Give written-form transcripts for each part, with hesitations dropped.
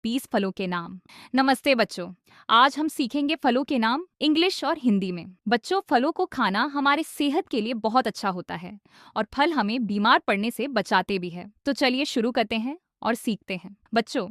20 फलों के नाम। नमस्ते बच्चों, आज हम सीखेंगे फलों के नाम इंग्लिश और हिंदी में। बच्चों, फलों को खाना हमारे सेहत के लिए बहुत अच्छा होता है और फल हमें बीमार पड़ने से बचाते भी है। तो चलिए शुरू करते हैं और सीखते हैं। बच्चों,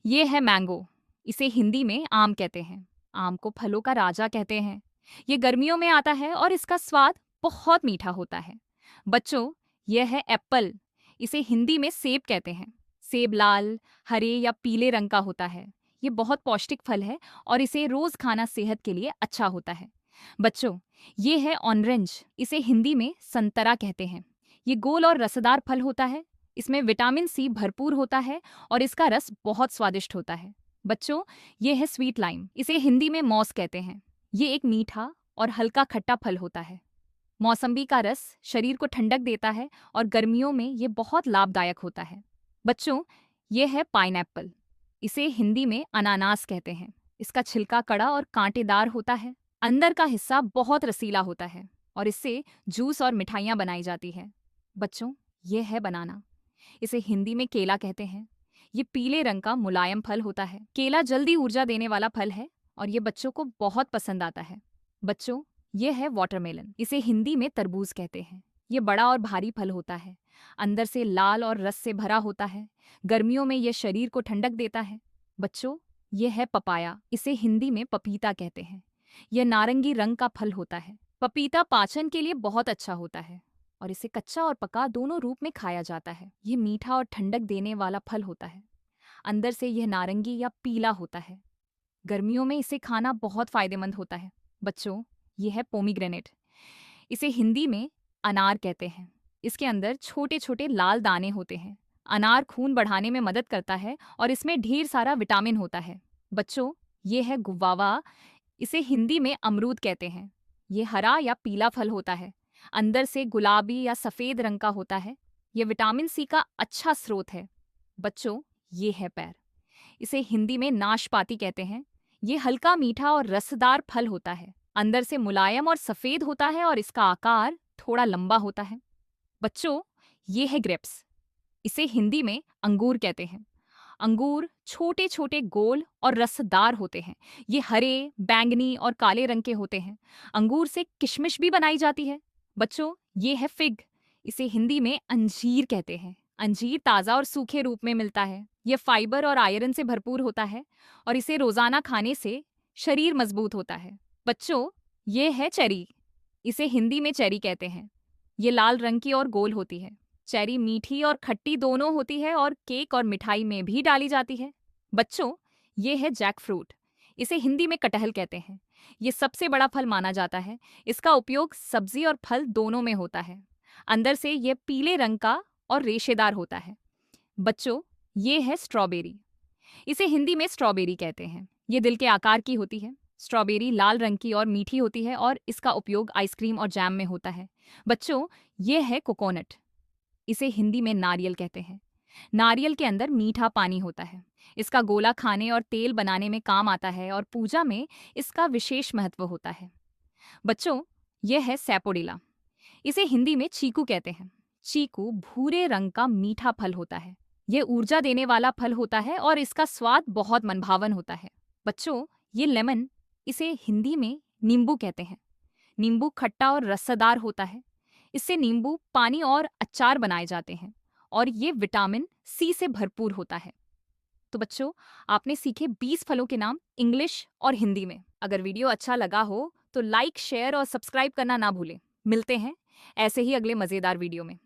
ये है मैंगो। इसे हिंदी में आम कहते हैं। आम को फलों का राजा कहते हैं। ये गर्मियों में आता है और इसका स्वाद बहुत मीठा होता है। बच्चों, यह है एप्पल। इसे हिंदी में सेब कहते हैं। सेब लाल, हरे या पीले रंग का होता है। ये बहुत पौष्टिक फल है और इसे रोज खाना सेहत के लिए अच्छा होता है। बच्चों, ये है ऑरेंज। इसे हिंदी में संतरा कहते हैं। ये गोल और रसदार फल होता है। इसमें विटामिन सी भरपूर होता है और इसका रस बहुत स्वादिष्ट होता है। बच्चों, ये है स्वीट लाइम। इसे हिंदी में मौस कहते हैं। ये एक मीठा और हल्का खट्टा फल होता है। मौसम्बी का रस शरीर को ठंडक देता है और गर्मियों में ये बहुत लाभदायक होता है। बच्चों, ये है पाइनएप्पल। इसे हिंदी में अनानास कहते हैं। इसका छिलका कड़ा और कांटेदार होता है। अंदर का हिस्सा बहुत रसीला होता है और इससे जूस और मिठाइयाँ बनाई जाती है। बच्चों, ये है बनाना। इसे हिंदी में केला कहते हैं। ये पीले रंग का मुलायम फल होता है। केला जल्दी ऊर्जा देने वाला फल है और ये बच्चों को बहुत पसंद आता है। बच्चों, ये है वाटरमेलन। इसे हिंदी में तरबूज कहते हैं। ये बड़ा और भारी फल होता है। अंदर से लाल और रस से भरा होता है। गर्मियों में यह शरीर को ठंडक देता है। बच्चों, ये है पपाया। इसे हिंदी में पपीता कहते हैं। यह नारंगी रंग का फल होता है। पपीता पाचन के लिए बहुत अच्छा होता है और इसे कच्चा और पका दोनों रूप में खाया जाता है। ये मीठा और ठंडक देने वाला फल होता है। अंदर से यह नारंगी या पीला होता है। गर्मियों में इसे खाना बहुत फायदेमंद होता है। बच्चों, यह है पोमीग्रेनेट। इसे हिंदी में अनार कहते हैं। इसके अंदर छोटे छोटे लाल दाने होते हैं। अनार खून बढ़ाने में मदद करता है और इसमें ढेर सारा विटामिन होता है। बच्चों, ये है गुवावा। इसे हिंदी में अमरूद कहते हैं। ये हरा या पीला फल होता है। अंदर से गुलाबी या सफ़ेद रंग का होता है। यह विटामिन सी का अच्छा स्रोत है। बच्चों, ये है पैर। इसे हिंदी में नाशपाती कहते हैं। ये हल्का मीठा और रसदार फल होता है। अंदर से मुलायम और सफ़ेद होता है और इसका आकार थोड़ा लंबा होता है। बच्चों, ये है ग्रेप्स। इसे हिंदी में अंगूर कहते हैं। अंगूर छोटे छोटे गोल और रसदार होते हैं। ये हरे, बैंगनी और काले रंग के होते हैं। अंगूर से किशमिश भी बनाई जाती है। बच्चों, ये है फिग। इसे हिंदी में अंजीर कहते हैं। अंजीर ताज़ा और सूखे रूप में मिलता है। यह फाइबर और आयरन से भरपूर होता है और इसे रोजाना खाने से शरीर मजबूत होता है। बच्चों, ये है चेरी। इसे हिंदी में चेरी कहते हैं। ये लाल रंग की और गोल होती है। चेरी मीठी और खट्टी दोनों होती है और केक और मिठाई में भी डाली जाती है। बच्चों, ये है जैक फ्रूट। इसे हिंदी में कटहल कहते हैं। ये सबसे बड़ा फल माना जाता है। इसका उपयोग सब्जी और फल दोनों में होता है। अंदर से यह पीले रंग का और रेशेदार होता है। बच्चों, ये है स्ट्रॉबेरी। इसे हिंदी में स्ट्रॉबेरी कहते हैं। ये दिल के आकार की होती है। स्ट्रॉबेरी लाल रंग की और मीठी होती है और इसका उपयोग आइसक्रीम और जैम में होता है। बच्चों, ये है कोकोनट। इसे हिंदी में नारियल कहते हैं। नारियल के अंदर मीठा पानी होता है। इसका गोला खाने और तेल बनाने में काम आता है और पूजा में इसका विशेष महत्व होता है। बच्चों, यह है सैपोडिला। इसे हिंदी में चीकू कहते हैं। चीकू भूरे रंग का मीठा फल होता है। यह ऊर्जा देने वाला फल होता है और इसका स्वाद बहुत मनभावन होता है। बच्चों, ये लेमन। इसे हिंदी में नींबू कहते हैं। नींबू खट्टा और रसदार होता है। इससे नींबू पानी और अचार बनाए जाते हैं और ये विटामिन सी से भरपूर होता है। तो बच्चों, आपने सीखे 20 फलों के नाम इंग्लिश और हिंदी में। अगर वीडियो अच्छा लगा हो तो लाइक, शेयर और सब्सक्राइब करना ना भूलें। मिलते हैं ऐसे ही अगले मज़ेदार वीडियो में।